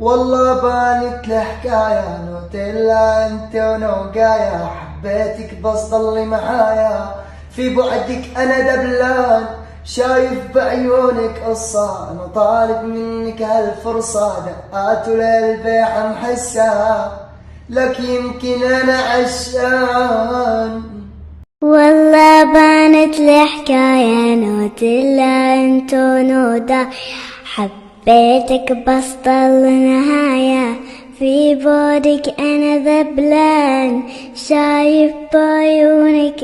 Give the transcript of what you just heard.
والله بانت الحكاية نوتيلا انت ونوقايا، حبيتك بس ضلي معايا، في بعدك انا دبلان، شايف بعيونك قصة، انا طالب منك هالفرصة، دقات للبيع محسها، لك يمكن انا عشان. والله بانت الحكاية نوتيلا انت ونودا، حبيتك بس ضل نهاية، في بعدك انا ذبلان، شايف بعيونك